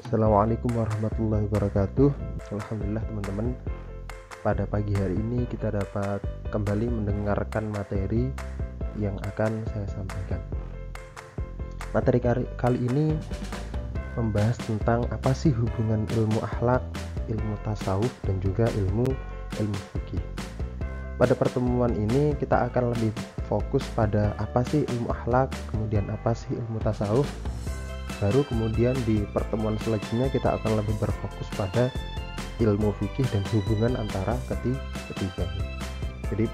Assalamualaikum warahmatullahi wabarakatuh. Alhamdulillah teman-teman, pada pagi hari ini kita dapat kembali mendengarkan materi yang akan saya sampaikan. Materi kali ini membahas tentang apa sih hubungan ilmu akhlak, ilmu tasawuf, dan juga ilmu fikih. Pada pertemuan ini kita akan lebih fokus pada apa sih ilmu akhlak, kemudian apa sih ilmu tasawuf. Baru kemudian di pertemuan selanjutnya kita akan lebih berfokus pada ilmu fikih dan hubungan antara ketiganya. Jadi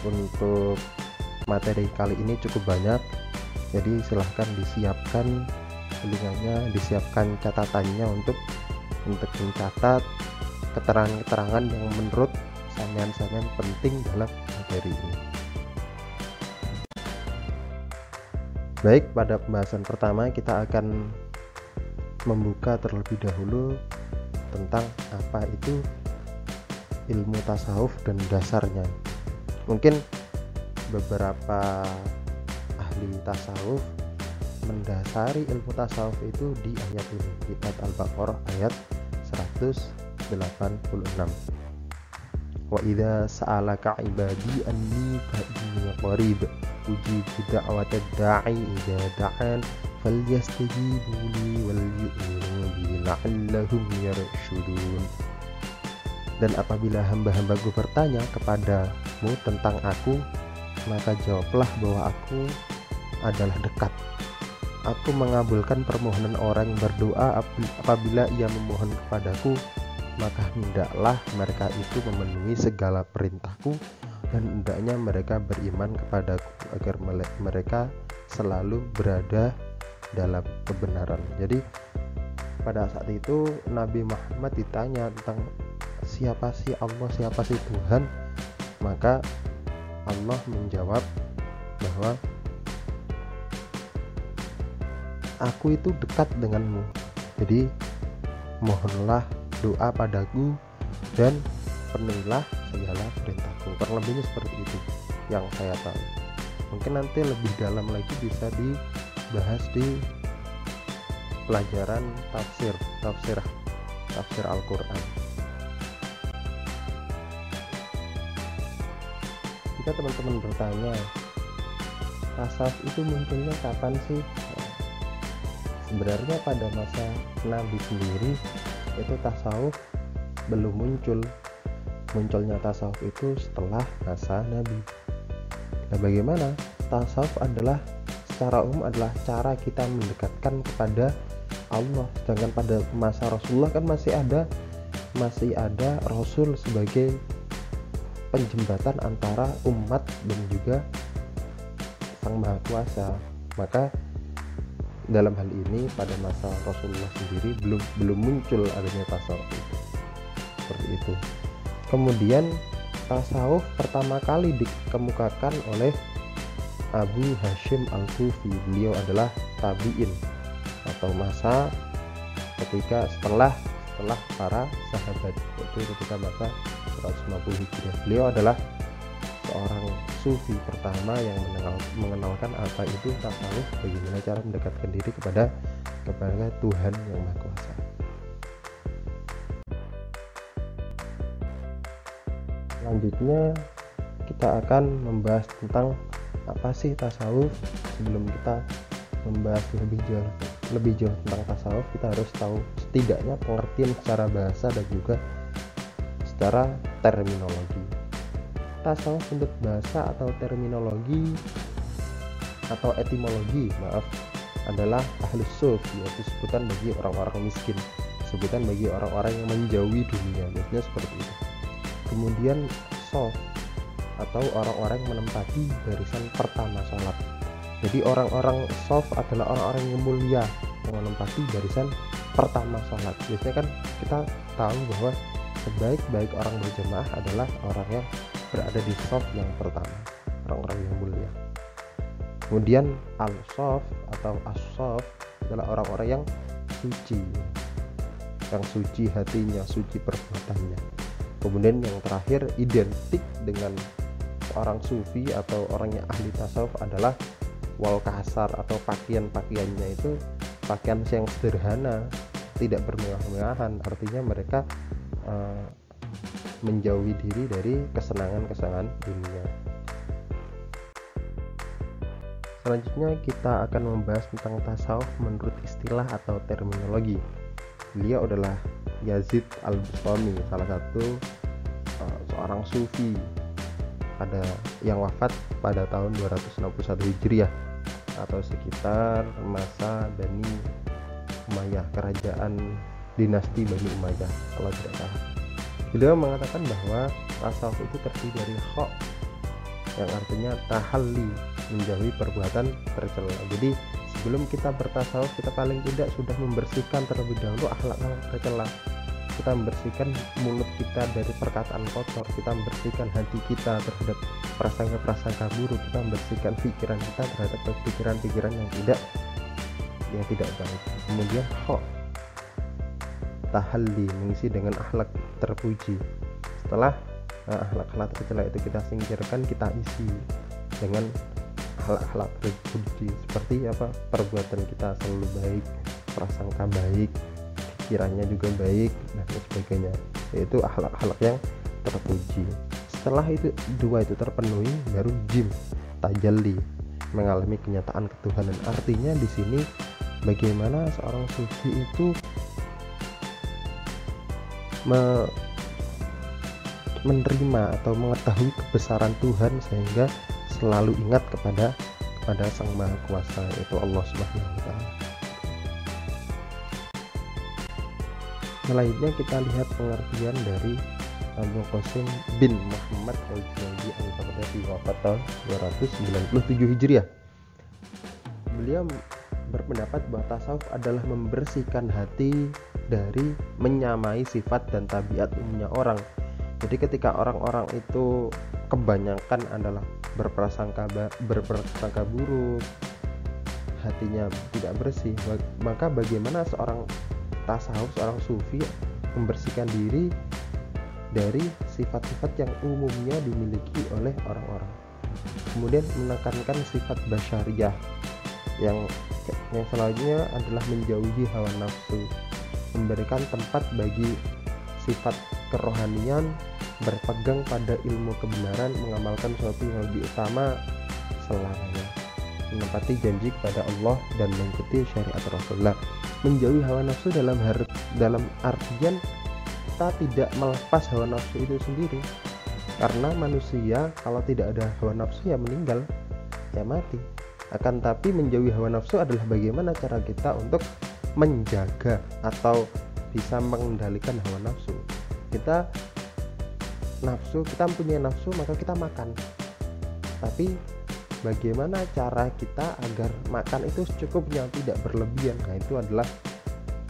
untuk materi kali ini cukup banyak, jadi silahkan disiapkan telinganya, disiapkan catatannya untuk mencatat keterangan-keterangan yang menurut sampean-sampean penting dalam materi ini. Baik, pada pembahasan pertama kita akan membuka terlebih dahulu tentang apa itu ilmu tasawuf dan dasarnya. Mungkin beberapa ahli tasawuf mendasari ilmu tasawuf itu di ayat ini, kitab Al-Baqarah ayat 186. Wa idza sa'alaka ibadi anni fa inni qarib ujibu da'watad da'i idza da'an falyastajibu li wal yu'minu bi la'allahum yarshudun. Dan apabila hamba-hambaku bertanya kepadamu tentang aku, maka jawablah bahwa aku adalah dekat. Aku mengabulkan permohonan orang yang berdoa apabila ia memohon kepadaku, maka hendaklah mereka itu memenuhi segala perintahku, dan hendaknya mereka beriman kepadaku agar mereka selalu berada dalam kebenaran. Jadi pada saat itu Nabi Muhammad ditanya tentang siapa sih Allah, siapa sih Tuhan, maka Allah menjawab bahwa aku itu dekat denganmu, jadi mohonlah doa padaku dan penuhilah segala perintahku. Kurang lebihnya seperti itu yang saya tahu. Mungkin nanti lebih dalam lagi bisa dibahas di pelajaran tafsir Al-Quran. Jika teman-teman bertanya, tasawuf itu munculnya kapan sih? Sebenarnya pada masa Nabi sendiri itu tasawuf belum muncul. Munculnya tasawuf itu setelah masa Nabi. Nah, bagaimana? Tasawuf adalah secara umum adalah cara kita mendekatkan kepada Allah. Sedangkan pada masa Rasulullah kan masih ada Rasul sebagai penjembatan antara umat dan juga Sang Maha Kuasa. Maka dalam hal ini pada masa Rasulullah sendiri belum muncul adanya tasawuf itu. Seperti itu. Kemudian tasawuf pertama kali dikemukakan oleh Abu Hashim Al-Kufi. Beliau adalah tabi'in atau masa ketika setelah para sahabat, yaitu ketika masa 150 Hijriah. Beliau adalah seorang sufi pertama yang mengenalkan apa itu tasawuf, bagaimana cara mendekatkan diri kepada Tuhan yang Maha Kuasa. Selanjutnya kita akan membahas tentang apa sih tasawuf. Sebelum kita membahas lebih jauh tentang tasawuf, kita harus tahu setidaknya pengertian secara bahasa dan juga secara terminologi. Tasawuf untuk bahasa atau terminologi atau etimologi adalah ahlus suf, yaitu sebutan bagi orang-orang miskin, sebutan bagi orang-orang yang menjauhi dunia, biasanya seperti itu. Kemudian sof atau orang-orang yang menempati barisan pertama sholat. Jadi orang-orang sof adalah orang-orang yang mulia yang menempati barisan pertama sholat. Biasanya kan kita tahu bahwa sebaik-baik orang berjamaah adalah orang yang berada di sof yang pertama, orang-orang yang mulia. Kemudian al-sof atau as-sof adalah orang-orang yang suci hatinya, suci perbuatannya. Kemudian yang terakhir, identik dengan orang sufi atau orang yang ahli tasawuf adalah wal kasar atau pakaiannya itu pakaian yang sederhana, tidak bermewah-mewahan, artinya mereka menjauhi diri dari kesenangan-kesenangan dunia. Selanjutnya kita akan membahas tentang tasawuf menurut istilah atau terminologi. Beliau adalah Yazid Al-Bustami, salah satu seorang sufi yang wafat pada tahun 261 Hijriah atau sekitar masa Bani Umayyah, kerajaan dinasti Bani Umayyah kalau tidak salah. Beliau mengatakan bahwa tasawuf itu terdiri dari kha, yang artinya tahalli, menjauhi perbuatan tercela. Jadi sebelum kita bertasawuf, kita paling tidak sudah membersihkan terlebih dahulu akhlak-akhlak tercela. Kita membersihkan mulut kita dari perkataan kotor, kita membersihkan hati kita terhadap prasangka-prasangka buruk, kita membersihkan pikiran kita terhadap pikiran-pikiran yang tidak baik. Kemudian kha, tahalli, mengisi dengan akhlak terpuji. Setelah akhlak-akhlak tercela itu kita singkirkan, kita isi dengan akhlak-akhlak terpuji, seperti perbuatan kita selalu baik, prasangka baik, pikirannya juga baik, dan sebagainya, yaitu akhlak-akhlak yang terpuji. Setelah itu dua itu terpenuhi, baru jim, tajalli, mengalami kenyataan ketuhanan. Artinya di sini bagaimana seorang sufi itu menerima atau mengetahui kebesaran Tuhan sehingga selalu ingat kepada Sang Maha Kuasa, yaitu Allah Subhanahu wa Ta'ala. Selanjutnya kita lihat pengertian dari Abu Qasim bin Muhammad Al-Junaidi Al-Baghdadi, wafat tahun 297 Hijriah. Beliau berpendapat bahwa tasawuf adalah membersihkan hati dari menyamai sifat dan tabiat umumnya orang. Jadi ketika orang-orang itu kebanyakan adalah berprasangka buruk, hatinya tidak bersih, maka bagaimana seorang tasawuf, seorang sufi membersihkan diri dari sifat-sifat yang umumnya dimiliki oleh orang-orang. Kemudian menekankan sifat basyariyah, yang selanjutnya adalah menjauhi hawa nafsu, memberikan tempat bagi sifat kerohanian, berpegang pada ilmu kebenaran, mengamalkan sesuatu yang lebih utama selamanya, menepati janji kepada Allah dan mengikuti syariat Rasulullah. Menjauhi hawa nafsu dalam artian kita tidak melepas hawa nafsu itu sendiri, karena manusia kalau tidak ada hawa nafsu ya meninggal, ya mati. Akan tapi menjauhi hawa nafsu adalah bagaimana cara kita untuk menjaga atau bisa mengendalikan hawa nafsu. Kita mempunyai nafsu, maka kita makan. Tapi bagaimana cara kita agar makan itu secukupnya, tidak berlebihan? Nah, itu adalah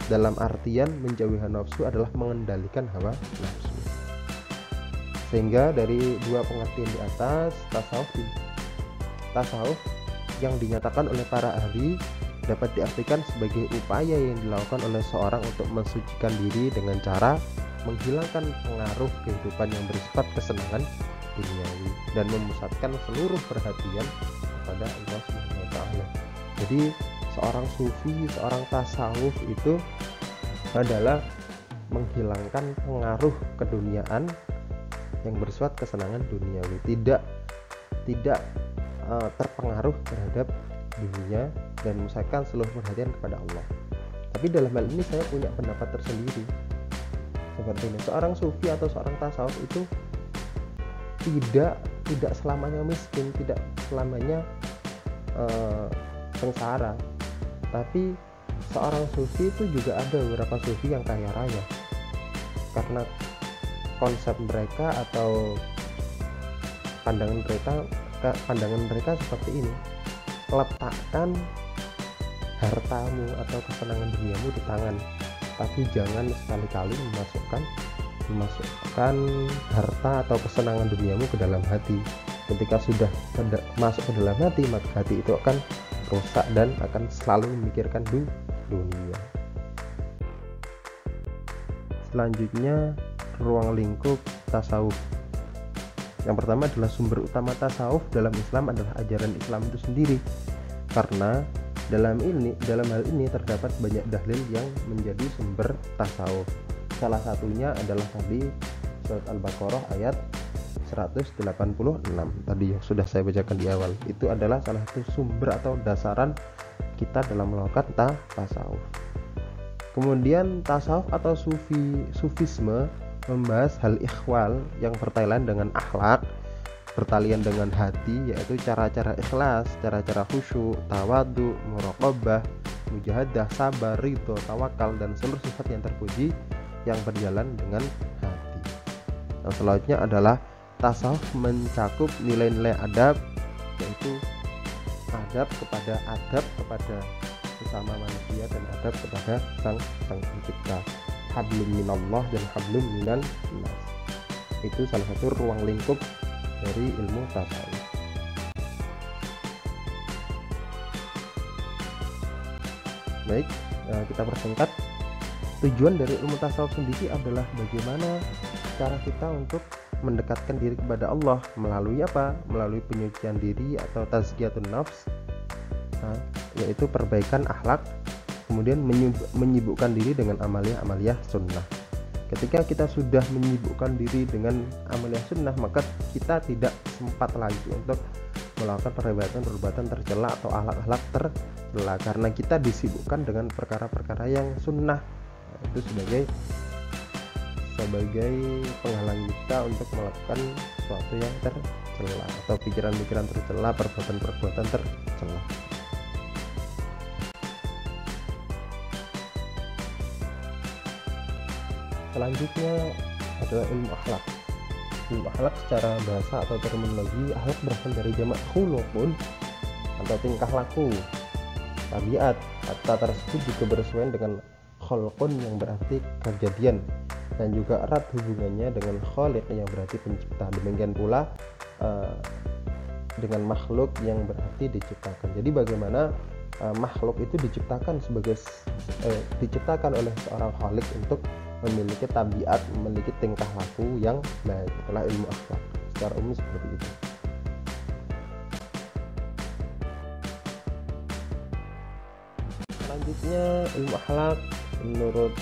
dalam artian menjauhi hawa nafsu adalah mengendalikan hawa nafsu. Sehingga dari dua pengertian di atas, tasawuf yang dinyatakan oleh para ahli dapat diartikan sebagai upaya yang dilakukan oleh seorang untuk mensucikan diri dengan cara menghilangkan pengaruh kehidupan yang bersifat kesenangan duniawi dan memusatkan seluruh perhatian kepada Allah Subhanahu wa Ta'ala. Jadi seorang sufi, seorang tasawuf itu adalah menghilangkan pengaruh keduniaan yang bersifat kesenangan duniawi, tidak terpengaruh terhadap dunia dan memusatkan seluruh perhatian kepada Allah. Tapi dalam hal ini saya punya pendapat tersendiri. Seperti ini, seorang sufi atau seorang tasawuf itu tidak selamanya miskin, tidak selamanya sengsara. Tapi seorang sufi itu juga ada beberapa sufi yang kaya raya, karena konsep mereka atau pandangan mereka seperti ini: letakkan hartamu atau kesenangan duniamu di tangan, tapi jangan sekali-kali memasukkan harta atau kesenangan duniamu ke dalam hati. Ketika sudah masuk ke dalam hati, maka hati itu akan rusak dan akan selalu memikirkan dunia. Selanjutnya, ruang lingkup tasawuf. Yang pertama adalah sumber utama tasawuf dalam Islam adalah ajaran Islam itu sendiri, karena Dalam hal ini terdapat banyak dalil yang menjadi sumber tasawuf. Salah satunya adalah tadi surat Al-Baqarah ayat 186 tadi yang sudah saya bacakan di awal. Itu adalah salah satu sumber atau dasaran kita dalam melakukan tasawuf. Kemudian tasawuf atau sufisme membahas hal ikhwal yang bertalian dengan akhlak, bertalian dengan hati, yaitu cara-cara ikhlas, cara-cara khusyuk, tawadhu, muraqabah, mujahadah, sabar, ridho, tawakal, dan seluruh sifat yang terpuji yang berjalan dengan hati. Yang selanjutnya adalah tasawuf mencakup nilai-nilai adab, yaitu adab kepada sesama manusia dan adab kepada sang pencipta. Hablum minallah dan hablum minan nas. Itu salah satu ruang lingkup dari ilmu tasawuf. Baik, kita persingkat. Tujuan dari ilmu tasawuf sendiri adalah bagaimana cara kita untuk mendekatkan diri kepada Allah melalui apa? Melalui penyucian diri atau tazkiyatun nafs, yaitu perbaikan akhlak, kemudian menyibukkan diri dengan amaliyah sunnah. Ketika kita sudah menyibukkan diri dengan amaliyah sunnah, maka kita tidak sempat lagi untuk melakukan perbuatan tercela atau akhlak tercela, karena kita disibukkan dengan perkara-perkara yang sunnah. Itu sebagai penghalang kita untuk melakukan sesuatu yang tercela atau pikiran-pikiran tercela, perbuatan-perbuatan tercela. Selanjutnya adalah ilmu akhlak. Ilmu akhlak secara bahasa atau terminologi, akhlak berasal dari jamak khuluqun atau tingkah laku, tabiat. Kata tersebut juga bersesuaian dengan khulqun yang berarti kejadian, dan juga erat hubungannya dengan khaliq yang berarti pencipta. Demikian pula dengan makhluk yang berarti diciptakan. Jadi bagaimana makhluk itu diciptakan diciptakan oleh seorang khaliq untuk memiliki tabiat, memiliki tingkah laku yang baik. Itulah ilmu akhlak secara umum seperti itu. Selanjutnya ilmu akhlak menurut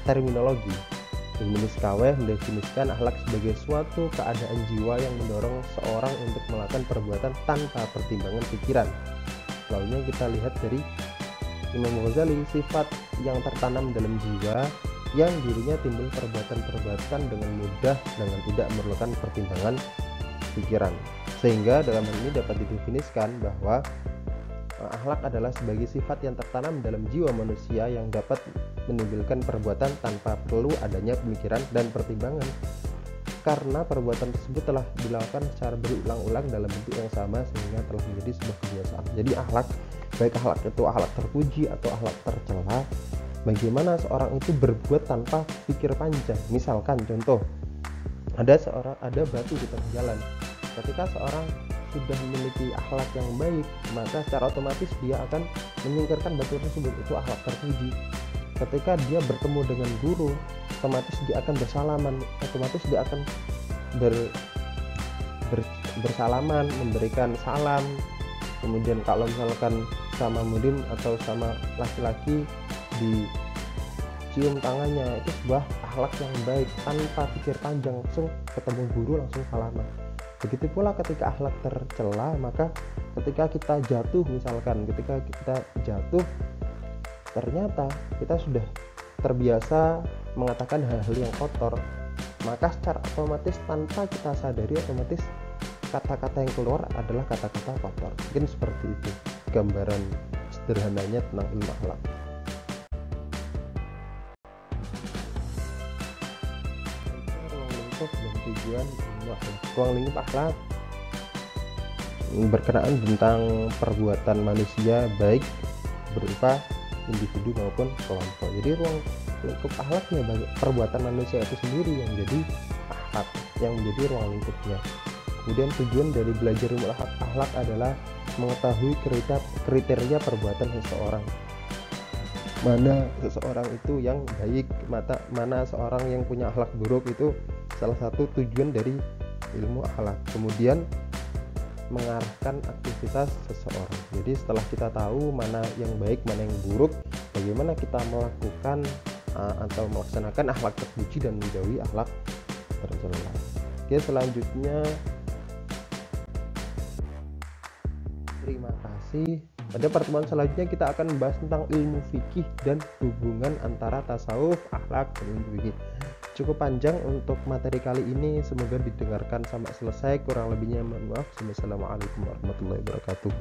terminologi ilmu Miskaweh mendefinisikan akhlak sebagai suatu keadaan jiwa yang mendorong seorang untuk melakukan perbuatan tanpa pertimbangan pikiran. Lalunya kita lihat dari Imam Ghazali, sifat yang tertanam dalam jiwa yang dirinya timbul perbuatan-perbuatan dengan mudah dengan tidak memerlukan pertimbangan pikiran. Sehingga dalam hal ini dapat didefinisikan bahwa akhlak adalah sebagai sifat yang tertanam dalam jiwa manusia yang dapat menimbulkan perbuatan tanpa perlu adanya pemikiran dan pertimbangan, karena perbuatan tersebut telah dilakukan secara berulang-ulang dalam bentuk yang sama sehingga telah menjadi sebuah kebiasaan. Jadi akhlak, baik akhlak itu akhlak terpuji atau akhlak tercela, bagaimana seorang itu berbuat tanpa pikir panjang. Misalkan contoh, ada batu di tengah jalan. Ketika seorang sudah memiliki akhlak yang baik, maka secara otomatis dia akan menyingkirkan batu tersebut. Itu akhlak terpuji. Ketika dia bertemu dengan guru, otomatis dia akan bersalaman, otomatis dia akan bersalaman, memberikan salam. Kemudian kalau misalkan sama murim atau sama laki-laki dicium tangannya, itu sebuah akhlak yang baik, tanpa pikir panjang, langsung ketemu guru langsung salaman. Begitu pula ketika akhlak tercela, maka ketika kita jatuh, misalkan ketika kita jatuh ternyata kita sudah terbiasa mengatakan hal-hal yang kotor, maka secara otomatis tanpa kita sadari otomatis kata-kata yang keluar adalah kata-kata kotor. Mungkin seperti itu gambaran sederhananya tentang ilmu akhlak. Ruang lingkup dan tujuan ilmu akhlak. Ruang lingkup akhlak berkenaan tentang perbuatan manusia baik berupa individu maupun kelompok. Jadi ruang lingkup akhlaknya bagi perbuatan manusia itu sendiri yang menjadi akhlak, yang menjadi ruang lingkupnya. Kemudian tujuan dari belajar ilmu akhlak adalah mengetahui kriteria perbuatan seseorang. Mana seseorang itu yang baik, mana seorang yang punya akhlak buruk, itu salah satu tujuan dari ilmu akhlak. Kemudian mengarahkan aktivitas seseorang. Jadi setelah kita tahu mana yang baik, mana yang buruk, bagaimana kita melakukan atau melaksanakan akhlak terpuji dan menjauhi akhlak tercela. Oke, selanjutnya terima kasih. Pada pertemuan selanjutnya kita akan membahas tentang ilmu fikih dan hubungan antara tasawuf, akhlak, dan ilmu fikih. Cukup panjang untuk materi kali ini, semoga didengarkan sampai selesai. Kurang lebihnya mohon maaf. Wassalamualaikum warahmatullahi wabarakatuh.